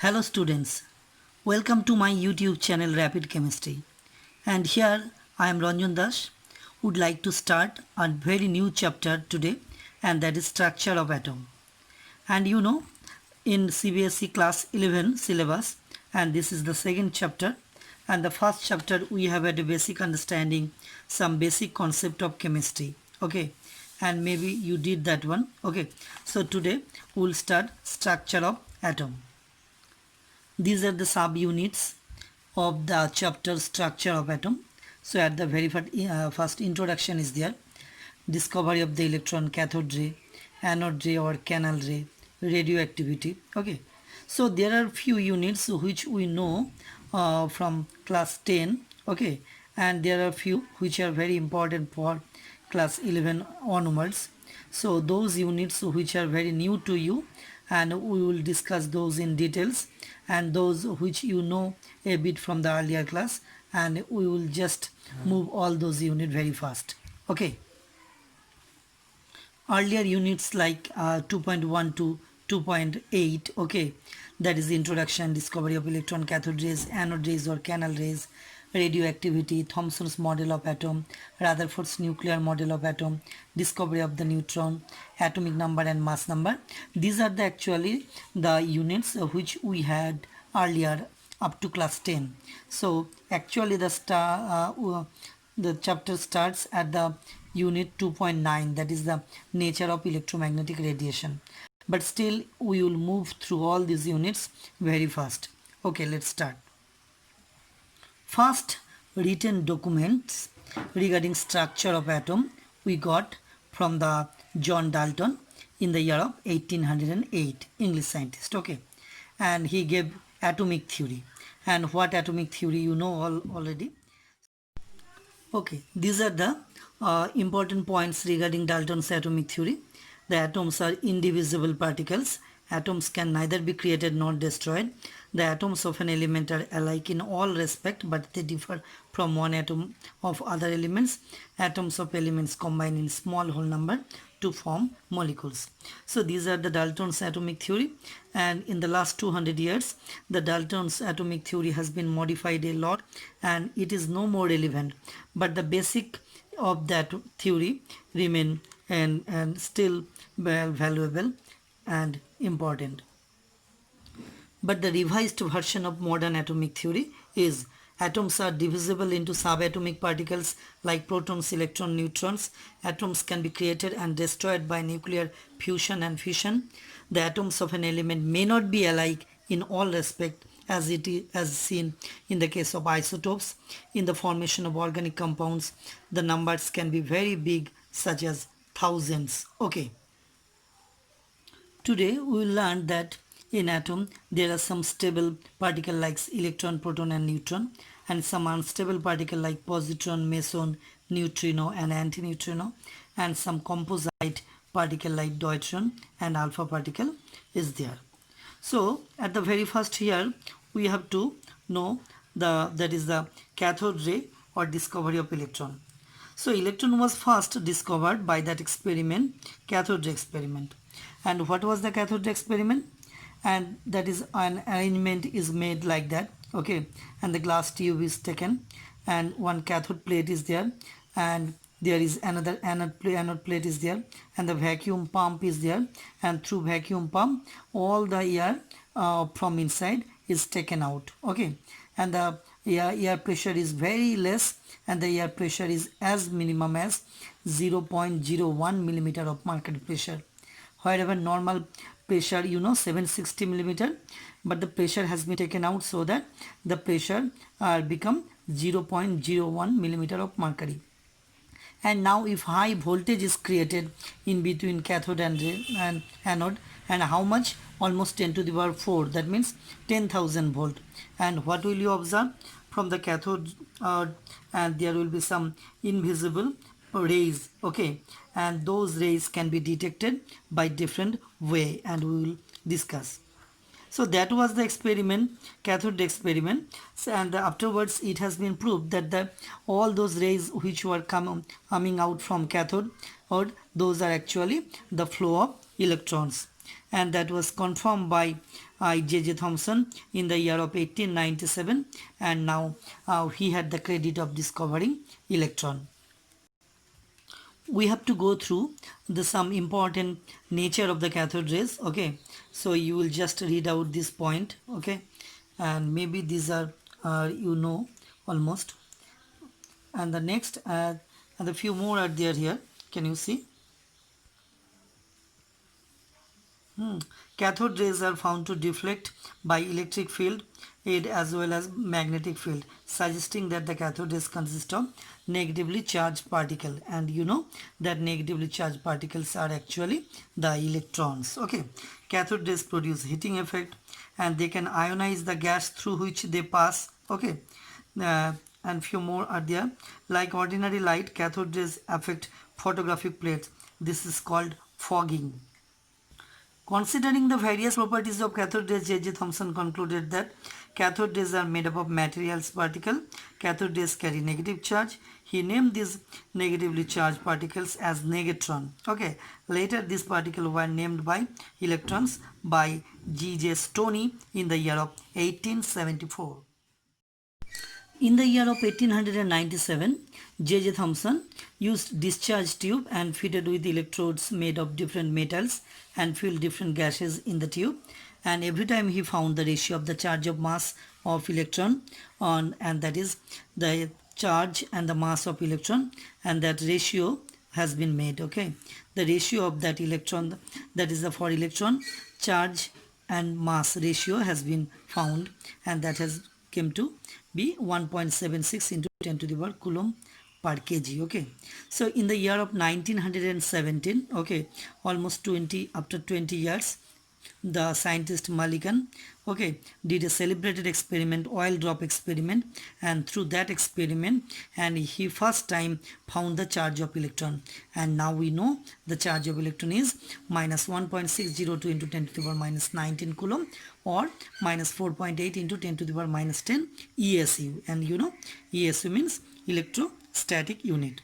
Hello students, welcome to my YouTube channel Rapid Chemistry, and here I am Ranjan would like to start a very new chapter today, and that is structure of atom. And you know, in CBSE class 11 syllabus, and this is the second chapter, and the first chapter we have had a basic understanding, some basic concept of chemistry, okay, and maybe you did that one, okay. So today we will start structure of atom. These are the subunits of the chapter structure of atom. So at the very first introduction is there, discovery of the electron, cathode ray, anode ray or canal ray, radioactivity, okay. So there are few units which we know from class 10, okay, and there are few which are very important for class 11 onwards. So those units which are very new to you, and we will discuss those in details, and those which you know a bit from the earlier class, and we will just move all those units very fast, okay. Earlier units like 2.1 to 2.8, okay, that is the introduction, discovery of electron, cathode rays, anode rays or canal rays, radioactivity, Thomson's model of atom, Rutherford's nuclear model of atom, discovery of the neutron, atomic number and mass number. These are actually the units which we had earlier up to class 10. So actually the chapter starts at the unit 2.9, that is the nature of electromagnetic radiation. But still we will move through all these units very fast. Okay, let's start. First written documents regarding structure of atom we got from the John Dalton in the year of 1808, English scientist, okay, and he gave atomic theory. And what atomic theory you know already. Okay, these are the important points regarding Dalton's atomic theory. The atoms are indivisible particles. Atoms can neither be created nor destroyed. The atoms of an element are alike in all respect, but they differ from one atom of other elements. Atoms of elements combine in small whole number to form molecules. So these are the Dalton's atomic theory, and in the last 200 years the Dalton's atomic theory has been modified a lot and it is no more relevant, but the basic of that theory remain and still valuable and important. But the revised version of modern atomic theory is atoms are divisible into subatomic particles like protons, electrons, neutrons. Atoms can be created and destroyed by nuclear fusion and fission. The atoms of an element may not be alike in all respect as it is as seen in the case of isotopes. In the formation of organic compounds, the numbers can be very big, such as thousands. Okay. Today we will learn that in atom there are some stable particle like electron, proton and neutron, and some unstable particle like positron, meson, neutrino and antineutrino, and some composite particle like deuteron and alpha particle is there. So at the very first here we have to know that is the cathode ray or discovery of electron. So electron was first discovered by that experiment, cathode ray experiment. And what was the cathode ray experiment? And that is an arrangement is made like that, okay, and the glass tube is taken and one cathode plate is there, and there is another anode plate is there, and the vacuum pump is there, and through vacuum pump all the air from inside is taken out, okay, and the air pressure is very less, and the air pressure is as minimum as 0.01 millimeter of mercury pressure. However, normal pressure 760 millimeter, but the pressure has been taken out so that the pressure become 0.01 millimeter of mercury. And now if high voltage is created in between cathode and anode, and how much? Almost 10 to the power 4, that means 10,000 volt. And what will you observe from the cathode? And there will be some invisible rays, okay, and those rays can be detected by different way, and we will discuss. So that was the experiment, cathode experiment, and afterwards it has been proved that all those rays which were coming out from cathode, or those are actually the flow of electrons, and that was confirmed by J.J. Thomson in the year of 1897, and now he had the credit of discovering electron. We have to go through some important nature of the cathode rays. Okay, so you will just read out this point. Okay, and maybe these are almost, and the next and the few more are there here. Can you see? Cathode rays are found to deflect by electric field aid as well as magnetic field, suggesting that the cathode rays consist of negatively charged particle, and you know that negatively charged particles are actually the electrons. Okay, cathode rays produce heating effect and they can ionize the gas through which they pass. Okay, and few more are there. Like ordinary light, cathode rays affect photographic plates. This is called fogging. Considering the various properties of cathode rays, J.J. Thomson concluded that cathode rays are made up of materials particle. Cathode rays carry negative charge. He named these negatively charged particles as negatron. Okay. Later, these particles were named by electrons by G.J. Stoney in the year of 1874. In the year of 1897, J.J. Thomson used discharge tube and fitted with electrodes made of different metals and filled different gases in the tube, and every time he found the ratio of the charge of mass of electron and that is the charge and the mass of electron, and that ratio has been made. Okay, the ratio of that electron, that is the for electron charge and mass ratio has been found, and that has came to be 1.76 into 10 to the power coulomb per kg. Okay, so in the year of 1917, okay, almost 20 years, the scientist Mulligan, okay, did a celebrated experiment, oil drop experiment, and through that experiment, and he first time found the charge of electron, and now we know the charge of electron is minus 1.602 into 10 to the power minus 19 coulomb, or minus 4.8 into 10 to the power minus 10 ESU, and you know ESU means electrostatic unit.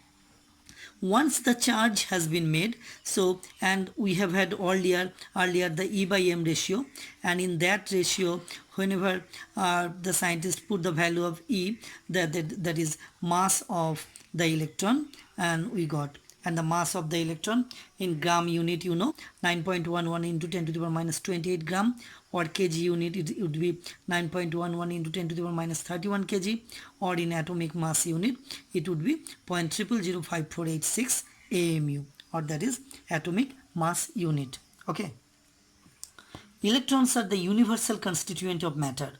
Once the charge has been made, so, and we have had earlier the E by M ratio, and in that ratio, whenever the scientist put the value of E, that is mass of the electron, and we got, and the mass of the electron in gram unit, 9.11 into 10 to the power minus 28 gram, or kg unit it would be 9.11 into 10 to the power minus 31 kg, or in atomic mass unit it would be 0.000548 AMU, or that is atomic mass unit. Okay, electrons are the universal constituent of matter.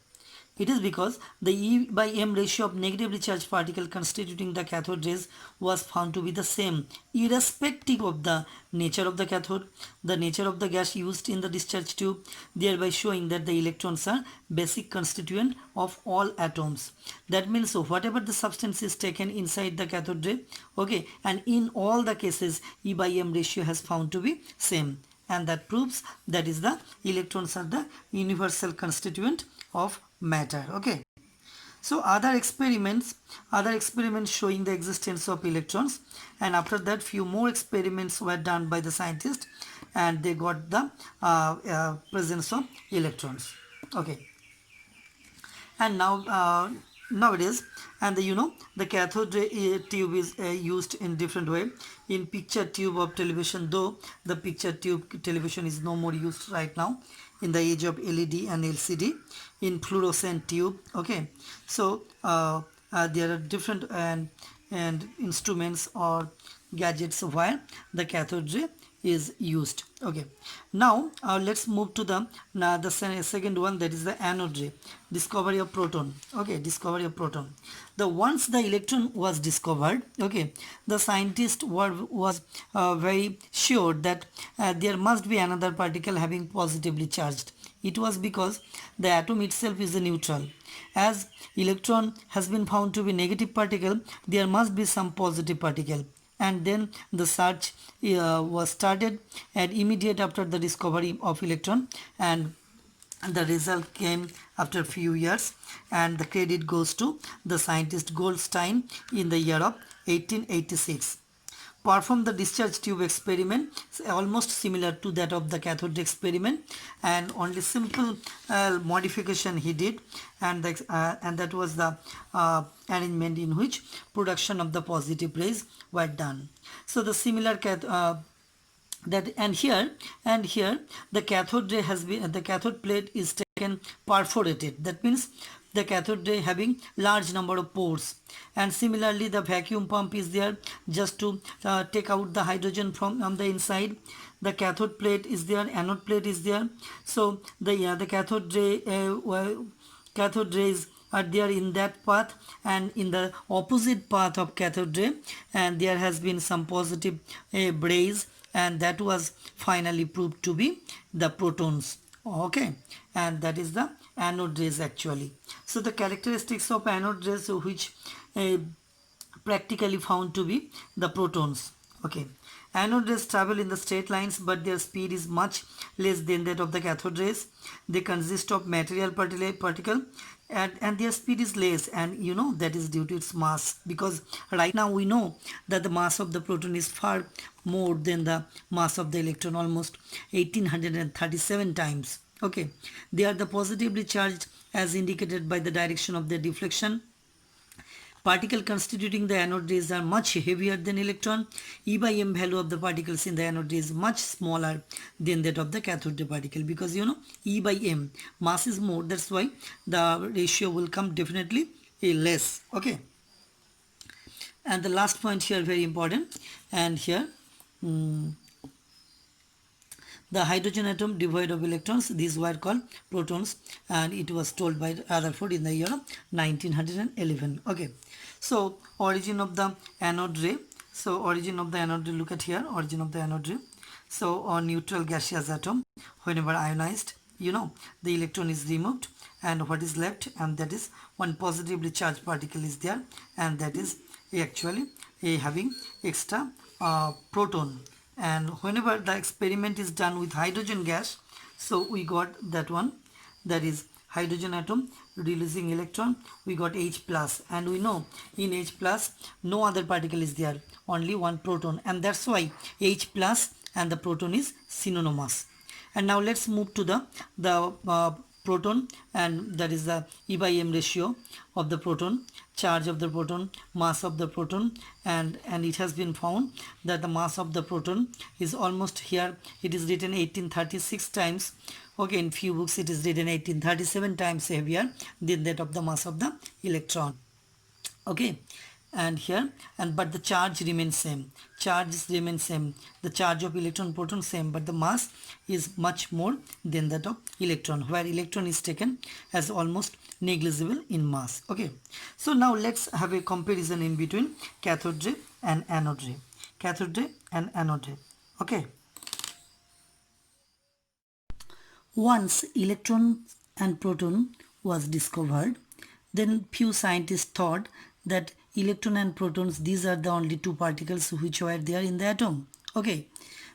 It is because the E by M ratio of negatively charged particle constituting the cathode rays was found to be the same irrespective of the nature of the cathode, the nature of the gas used in the discharge tube, thereby showing that the electrons are basic constituent of all atoms. That means, so whatever the substance is taken inside the cathode ray, okay, and in all the cases E by M ratio has found to be same, and that proves that is the electrons are the universal constituent of matter. Okay, so other experiments showing the existence of electrons, and after that few more experiments were done by the scientists, and they got the presence of electrons. Okay, and now nowadays, and the cathode ray tube is used in different way. In picture tube of television, though the picture tube television is no more used right now in the age of LED and LCD, in fluorescent tube. Okay, so there are different and instruments or gadgets where the cathode ray is used. Okay, now let's move to the second one, that is the anode ray, discovery of proton. Okay, discovery of proton. Once the electron was discovered, okay, the scientist was very sure that there must be another particle having positively charged. It was because the atom itself is a neutral. As electron has been found to be negative particle, there must be some positive particle. And then the search was started, and immediate after the discovery of electron, and the result came after a few years, and the credit goes to the scientist Goldstein in the year of 1886. performed the discharge tube experiment, almost similar to that of the cathode experiment, and only simple modification he did, and that was the arrangement in which production of the positive rays were done. So the similar that and here the cathode ray has been, the cathode plate is taken perforated. That means the cathode ray having large number of pores, and similarly the vacuum pump is there just to take out the hydrogen from the inside. The cathode plate is there, anode plate is there. So the cathode rays are there in that path, and in the opposite path of cathode ray, and there has been some positive rays, and that was finally proved to be the protons. Okay, and that is the anode rays actually. So the characteristics of anode rays which practically found to be the protons. Okay, anode rays travel in the straight lines, but their speed is much less than that of the cathode rays. They consist of material particle, and their speed is less, and you know that is due to its mass, because right now we know that the mass of the proton is far more than the mass of the electron, almost 1837 times. Okay, they are the positively charged as indicated by the direction of their deflection. Particle constituting the anode rays are much heavier than electron. E by m value of the particles in the anode ray is much smaller than that of the cathode ray particle, because you know E by m, mass is more, that's why the ratio will come definitely less. Okay, and the last point here very important, and here the hydrogen atom devoid of electrons, these were called protons, and it was told by Rutherford in the year 1911. Okay, so origin of the anode ray. So origin of the anode ray, look at here, origin of the anode ray. So a neutral gaseous atom, whenever ionized, you know, the electron is removed, and what is left, and that is one positively charged particle is there, and that is actually having extra proton. And whenever the experiment is done with hydrogen gas, so we got that one, that is hydrogen atom releasing electron, we got H plus, and we know in H plus no other particle is there, only one proton, and that's why H plus and the proton is synonymous. And now let's move to the proton, and that is the E by m ratio of the proton, charge of the proton, mass of the proton, and it has been found that the mass of the proton is almost, here it is written 1836 times. Okay, in few books it is written 1837 times heavier than that of the mass of the electron. Okay, and here, and but the charge remains same, charges remain same, the charge of electron proton same, but the mass is much more than that of electron, where electron is taken as almost negligible in mass. Okay, so now let's have a comparison in between cathode ray and anode ray, cathode ray and anode ray. Okay, once electron and proton was discovered, then few scientists thought that electron and protons, these are the only two particles which were there in the atom. Okay,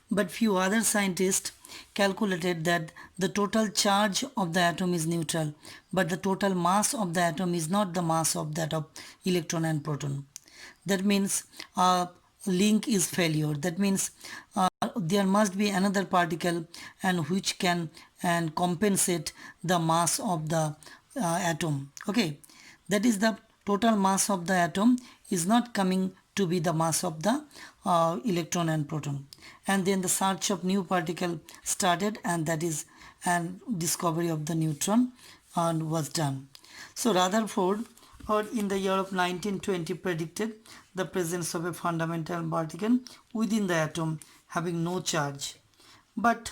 but few other scientists calculated that the total charge of the atom is neutral, but the total mass of the atom is not the mass of that of electron and proton. That means link is failure. That means there must be another particle and which can and compensate the mass of the atom. Okay, that is the total mass of the atom is not coming to be the mass of the electron and proton. And then the search of new particle started, and that is and discovery of the neutron was done. So Rutherford in the year of 1920 predicted the presence of a fundamental particle within the atom having no charge but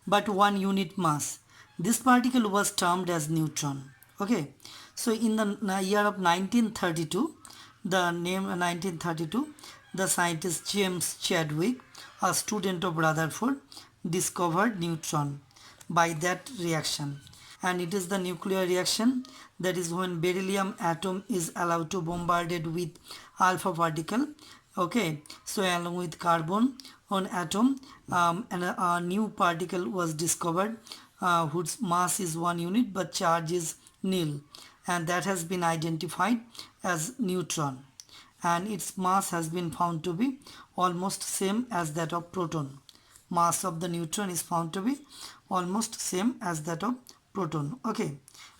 1 unit mass. This particle was termed as neutron. Okay, so in the year of 1932, the scientist James Chadwick, a student of Rutherford, discovered neutron by that reaction, and it is the nuclear reaction, that is when beryllium atom is allowed to bombarded with alpha particle. Okay, so along with carbon on atom, and a new particle was discovered whose mass is 1 unit but charge is nil, and that has been identified as neutron. and its mass has been found to be almost same as that of proton. Mass of the neutron is found to be almost same as that of proton. Okay,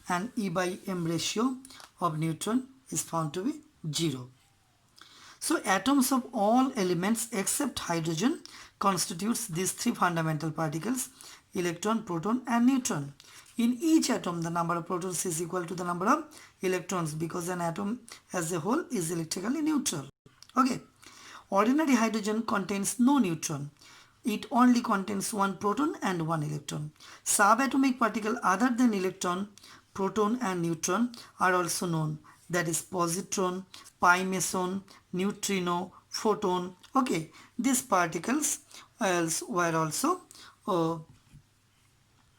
and E by M ratio of neutron is found to be 0. So atoms of all elements except hydrogen constitutes these three fundamental particles: electron, proton and neutron. In each atom the number of protons is equal to the number of electrons, because an atom as a whole is electrically neutral. Okay. Ordinary hydrogen contains no neutron. It only contains one proton and one electron. Subatomic particles other than electron, proton and neutron are also known. That is positron, pi meson, neutrino, photon. Okay, these particles were also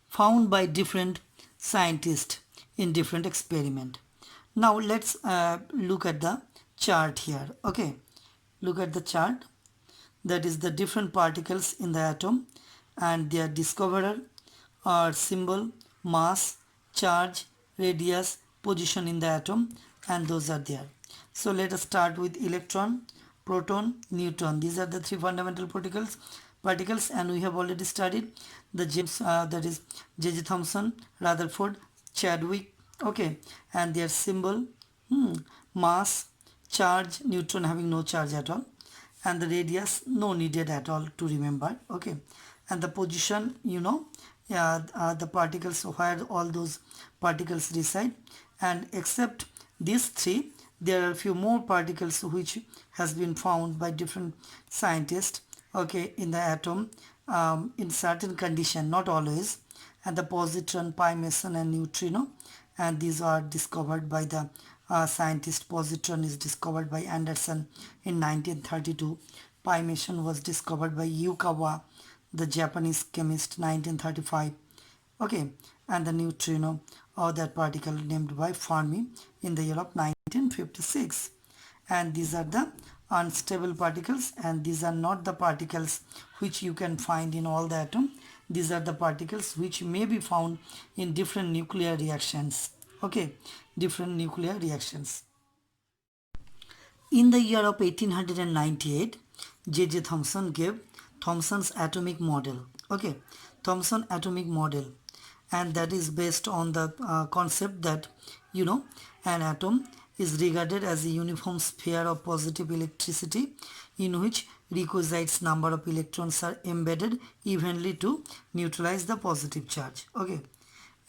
found by different scientists in different experiment. Now let's look at the chart here. Okay, look at the chart. That is the different particles in the atom and their discoverer or symbol, mass, charge, radius, position in the atom, and those are there. So let us start with electron, proton, neutron. These are the three fundamental particles, and we have already studied the James that is J.J. Thomson, Rutherford, Chadwick. Okay, and their symbol, mass, charge, neutron having no charge at all, and the radius no needed at all to remember. Okay, and the position, the particles where all those particles reside, and except these three there are few more particles which has been found by different scientists, okay, in the atom in certain condition, not always, and the positron, pi meson and neutrino, and these are discovered by the scientist. Positron is discovered by Anderson in 1932. Pi meson was discovered by Yukawa, the Japanese chemist, 1935. Okay, and the neutrino, or that particle named by Fermi in the year of 1956. And these are the unstable particles, and these are not the particles which you can find in all the atom. These are the particles which may be found in different nuclear reactions. Okay, different nuclear reactions. In the year of 1898, J.J. Thomson gave Thomson's atomic model. Okay, Thomson atomic model, and that is based on the concept that an atom is regarded as a uniform sphere of positive electricity in which requisite number of electrons are embedded evenly to neutralize the positive charge. Okay,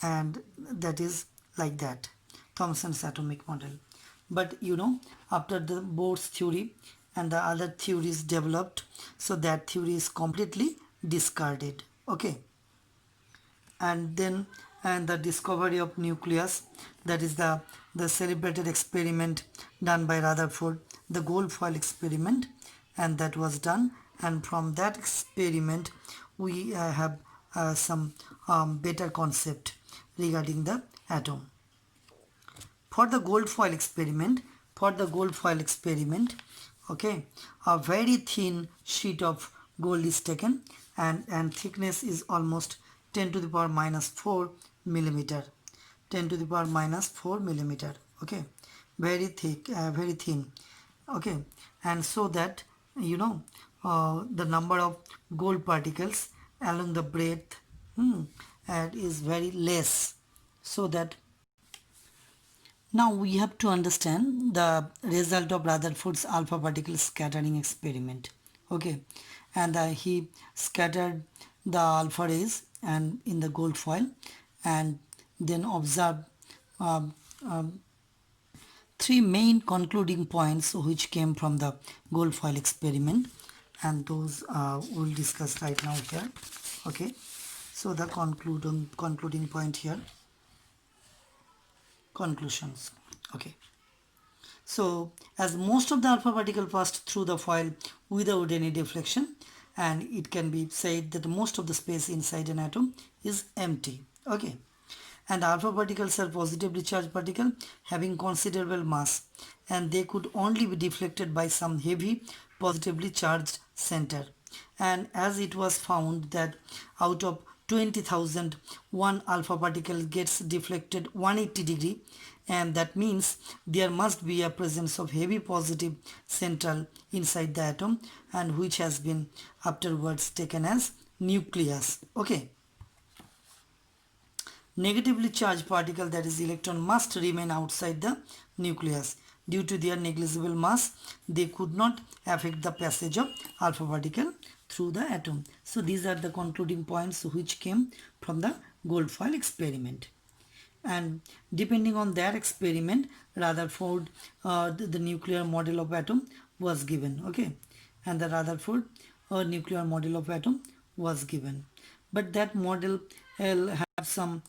and that is like that, Thomson's atomic model. But after the Bohr's theory and the other theories developed, so that theory is completely discarded. Okay, and then the discovery of nucleus, that is the celebrated experiment done by Rutherford, the gold foil experiment, and that was done, and from that experiment we have some better concept regarding the atom. For the gold foil experiment, okay, a very thin sheet of gold is taken, and thickness is almost 10 to the power minus 4 millimeter. 10 to the power minus 4 millimeter. Okay, very thick, very thin. Okay, and so that the number of gold particles along the breadth is very less, so that now we have to understand the result of Rutherford's alpha particle scattering experiment. Okay, and he scattered the alpha rays and in the gold foil, and then observed three main concluding points which came from the gold foil experiment, and those we'll discuss right now here. Okay, so the concluding point here, conclusions. Okay, so as most of the alpha particle passed through the foil without any deflection, and it can be said that most of the space inside an atom is empty. Okay, and alpha particles are positively charged particles having considerable mass, and they could only be deflected by some heavy positively charged center. And as it was found that out of 20,000 one alpha particle gets deflected 180 degree, and that means there must be a presence of heavy positive central inside the atom, and which has been afterwards taken as nucleus. Okay. Negatively charged particle, that is electron, must remain outside the nucleus. Due to their negligible mass, they could not affect the passage of alpha particle through the atom. So these are the concluding points which came from the gold foil experiment. And depending on that experiment, Rutherford, the nuclear model of atom was given. Okay, and the Rutherford nuclear model of atom was given, but that model have some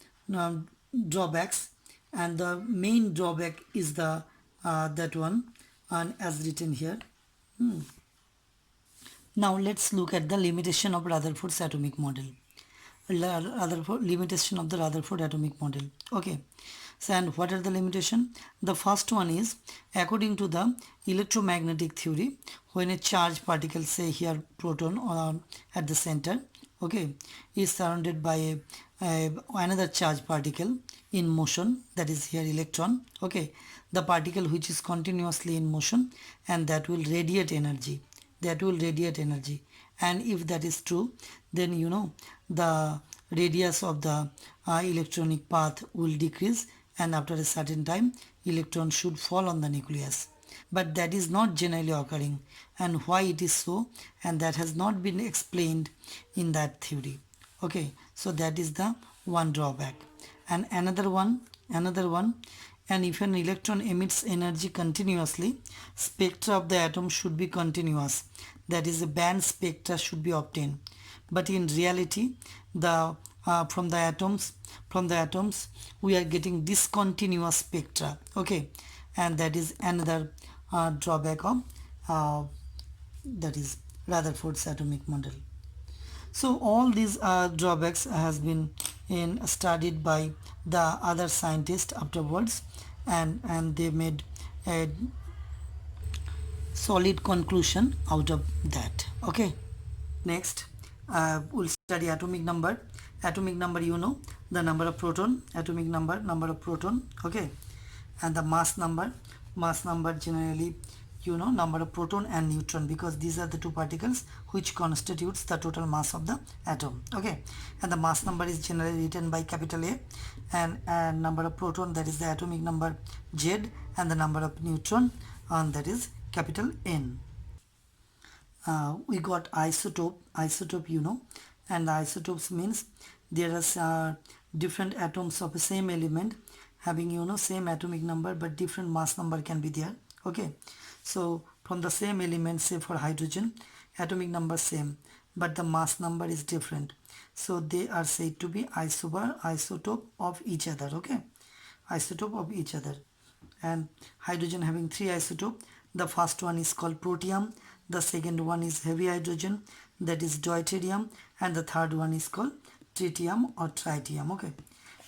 drawbacks, and the main drawback is the that one, and as written here. Now let's look at the limitation of Rutherford's atomic model. Limitation of the Rutherford atomic model. Okay, so and what are the limitation? The first one is, according to the electromagnetic theory, when a charged particle, say here proton or at the center, okay, is surrounded by another charged particle in motion, that is here electron, okay, the particle which is continuously in motion, and that will radiate energy, and if that is true, then the radius of the electronic path will decrease, and after a certain time electron should fall on the nucleus. But that is not generally occurring, and why it is so, and that has not been explained in that theory. Okay, so that is the one drawback. And another one, and if an electron emits energy continuously, spectra of the atom should be continuous, that is, a band spectra should be obtained. But in reality, the from the atoms we are getting discontinuous spectra. Okay, and that is another drawback of that is Rutherford's atomic model. So all these drawbacks has been studied by the other scientists afterwards, and they made a solid conclusion out of that. Okay, next we'll study atomic number. Atomic number, the number of proton, atomic number of proton, okay, and the mass number generally number of proton and neutron, because these are the two particles which constitutes the total mass of the atom. Okay, and the mass number is generally written by capital A, and number of proton, that is the atomic number Z, and the number of neutron, and that is capital N. We got isotope, and the isotopes means there are different atoms of the same element having same atomic number, but different mass number can be there. Okay, so from the same element, say for hydrogen, atomic number same, but the mass number is different, so they are said to be isotope of each other. Okay, isotope of each other. And hydrogen having three isotopes. The first one is called protium, the second one is heavy hydrogen, that is deuterium, and the third one is called tritium or tritium. Okay,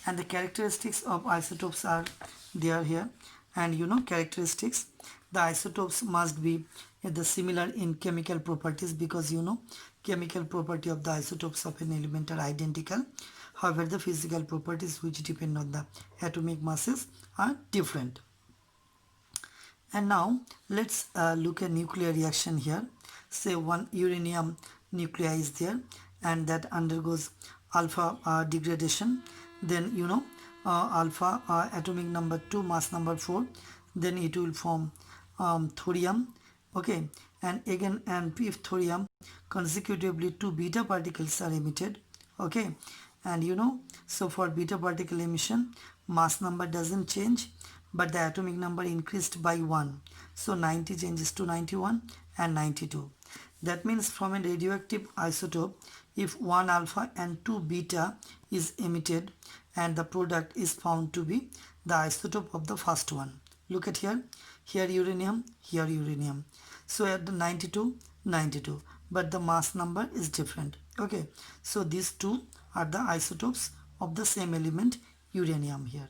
and the characteristics of isotopes are there here, and characteristics, the isotopes must be the similar in chemical properties, because chemical property of the isotopes of an element are identical. However, the physical properties which depend on the atomic masses are different. And now let's look at nuclear reaction here. Say one uranium nuclei is there, and that undergoes alpha degradation, then alpha atomic number 2, mass number 4, then it will form thorium. Okay, and again, and if thorium, consecutively 2 beta particles are emitted. Okay, and so for beta particle emission, mass number doesn't change, but the atomic number increased by 1, so 90 changes to 91 and 92. That means from a radioactive isotope, if 1 alpha and 2 beta is emitted, and the product is found to be the isotope of the first one. Look at here uranium, here uranium. So at the 92, but the mass number is different. Okay, so these two are the isotopes of the same element uranium here.